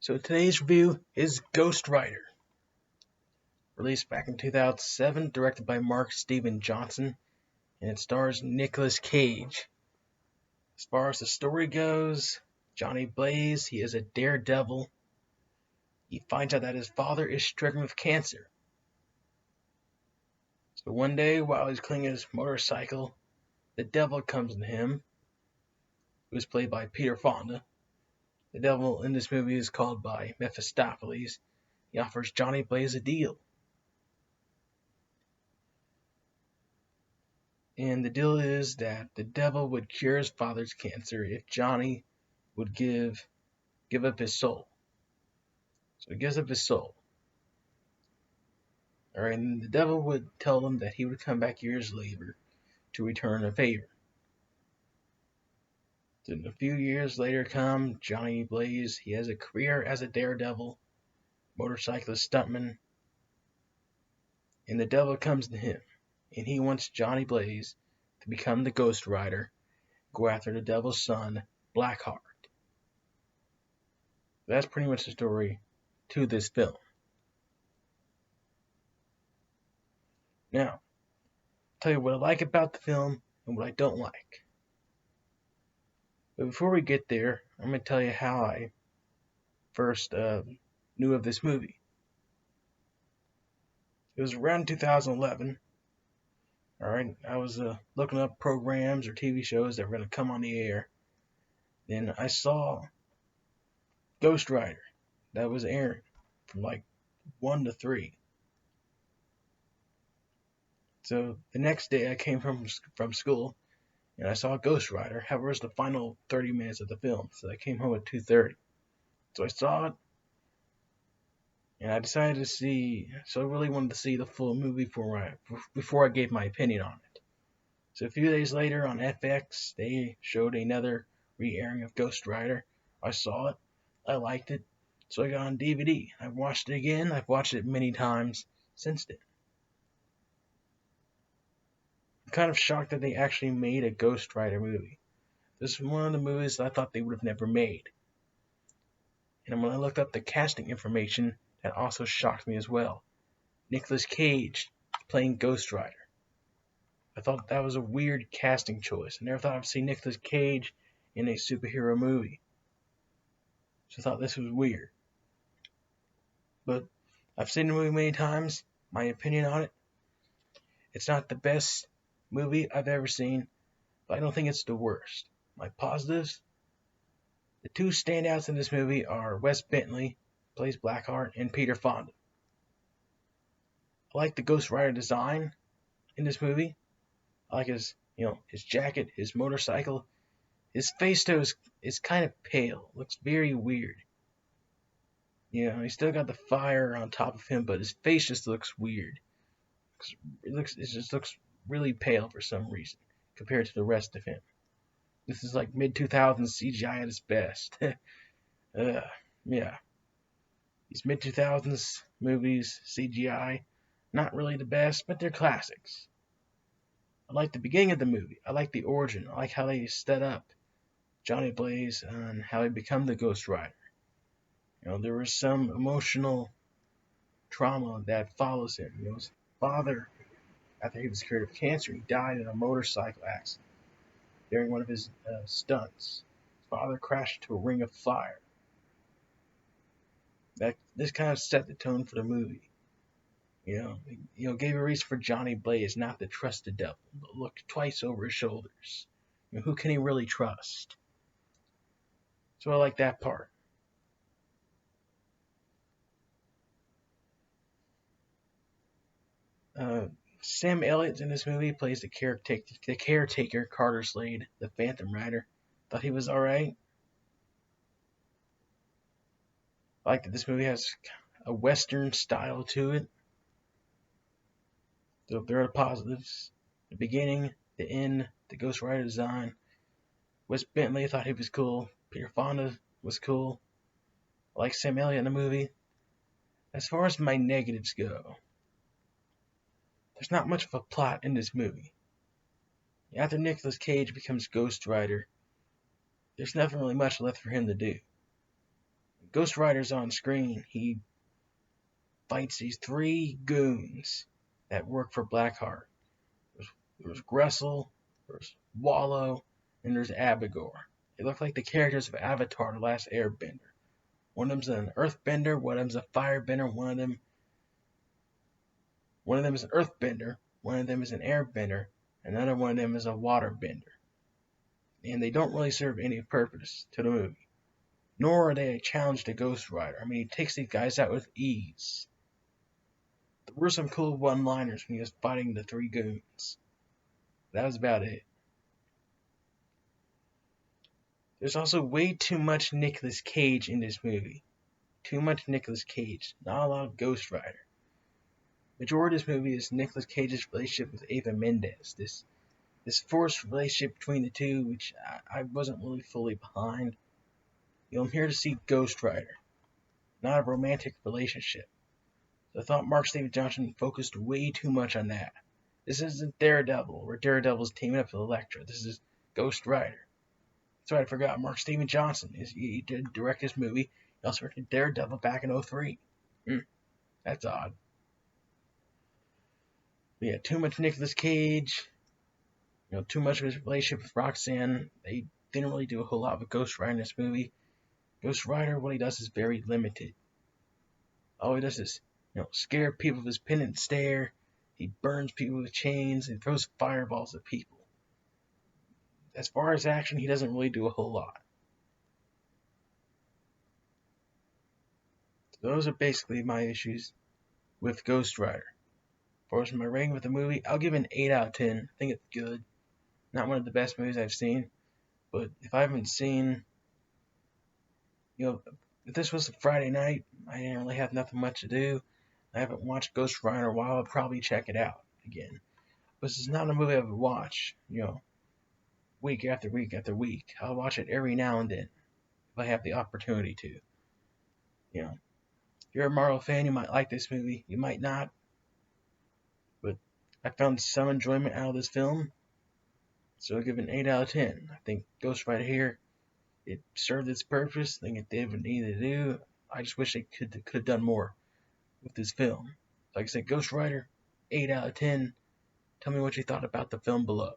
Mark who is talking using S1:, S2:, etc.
S1: So today's review is Ghost Rider, released back in 2007, directed by Mark Steven Johnson, and it stars Nicolas Cage. As far as the story goes, Johnny Blaze, he is a daredevil. He finds out that his father is stricken with cancer. So one day, while he's cleaning his motorcycle, the devil comes to him, who is played by Peter Fonda. The devil in this movie is called by Mephistopheles. He offers Johnny Blaze a deal. And the deal is that the devil would cure his father's cancer if Johnny would give up his soul. So he gives up his soul. Alright, and the devil would tell him that he would come back years later to return a favor. Then a few years later come, Johnny Blaze, he has a career as a daredevil, motorcyclist stuntman, and the devil comes to him, and he wants Johnny Blaze to become the Ghost Rider, go after the devil's son, Blackheart. That's pretty much the story to this film. Now, I'll tell you what I like about the film and what I don't like. But before we get there, I'm going to tell you how I first knew of this movie. It was around 2011. Alright, I was looking up programs or TV shows that were going to come on the air. Then I saw Ghost Rider that was airing from like 1 to 3. So the next day I came from school and I saw Ghost Rider. However, it was the final 30 minutes of the film, so I came home at 2:30. So I saw it, and I decided to see. So I really wanted to see the full movie before I gave my opinion on it. So a few days later on FX, they showed another re-airing of Ghost Rider. I saw it, I liked it, so I got on DVD. I watched it again. I've watched it many times since then. I'm kind of shocked that they actually made a Ghost Rider movie. This is one of the movies I thought they would have never made. And when I looked up the casting information, that also shocked me as well. Nicolas Cage playing Ghost Rider. I thought that was a weird casting choice. I never thought I'd see Nicolas Cage in a superhero movie. So I thought this was weird. But I've seen the movie many times. My opinion on it, it's not the best movie I've ever seen, but I don't think it's the worst. My positives, the two standouts in this movie are Wes Bentley, plays Blackheart, and Peter Fonda. I like the Ghost Rider design in this movie. I like his jacket, his motorcycle. His face though is kind of pale. Looks very weird. He's still got the fire on top of him, but his face just looks weird. It just looks really pale for some reason compared to the rest of him. This is like mid-2000s CGI at its best. Yeah. These mid-2000s movies, CGI, not really the best, but they're classics. I like the beginning of the movie. I like the origin. I like how they set up Johnny Blaze and how he become the Ghost Rider. There was some emotional trauma that follows him. His father, after he was cured of cancer, he died in a motorcycle accident during one of his stunts. His father crashed into a ring of fire. This kind of set the tone for the movie. Gave a reason for Johnny Blaze not to trust the devil, but look twice over his shoulders. Who can he really trust? So I like that part. Sam Elliott in this movie plays the caretaker Carter Slade, the Phantom Rider. Thought he was alright. I like that this movie has a Western style to it. So there are the positives. The beginning, the end, the Ghost Rider design. Wes Bentley, I thought he was cool. Peter Fonda was cool. I like Sam Elliott in the movie. As far as my negatives go, there's not much of a plot in this movie. After Nicolas Cage becomes Ghost Rider, there's nothing really much left for him to do. Ghost Rider's on screen. He fights these three goons that work for Blackheart. There's Gressel, there's Wallow, and there's Abigor. They look like the characters of Avatar: The Last Airbender. One of them's an earthbender, one of them's a firebender, one of them is an earthbender, one of them is an airbender, another one of them is a waterbender. And they don't really serve any purpose to the movie. Nor are they a challenge to Ghost Rider. I mean, he takes these guys out with ease. There were some cool one-liners when he was fighting the three goons. That was about it. There's also way too much Nicolas Cage in this movie. Too much Nicolas Cage. Not a lot of Ghost Rider. Majority of this movie is Nicolas Cage's relationship with Eva Mendes. This forced relationship between the two, which I wasn't really fully behind. I'm here to see Ghost Rider, not a romantic relationship. So I thought Mark Steven Johnson focused way too much on that. This isn't Daredevil, where Daredevil's teaming up with Elektra. This is Ghost Rider. That's right, I forgot. Mark Steven Johnson. He did direct this movie. He also directed Daredevil back in 2003. That's odd. But yeah, too much Nicolas Cage. Too much of his relationship with Roxanne. They didn't really do a whole lot with Ghost Rider in this movie. Ghost Rider, what he does is very limited. All he does is, scare people with his pin and stare. He burns people with chains and throws fireballs at people. As far as action, he doesn't really do a whole lot. So those are basically my issues with Ghost Rider. As far as my rating with the movie, I'll give it an 8 out of 10. I think it's good. Not one of the best movies I've seen. But if I haven't seen, if this was a Friday night, I didn't really have nothing much to do. I haven't watched Ghost Rider in a while. I'll probably check it out again. But this is not a movie I would watch, week after week after week. I'll watch it every now and then if I have the opportunity to. If you're a Marvel fan, you might like this movie. You might not. But I found some enjoyment out of this film. So I'll give it an 8 out of 10. I think Ghost Rider here, it served its purpose. I think it did what it needed to do. I just wish it could have done more with this film. Like I said, Ghost Rider, 8 out of 10. Tell me what you thought about the film below.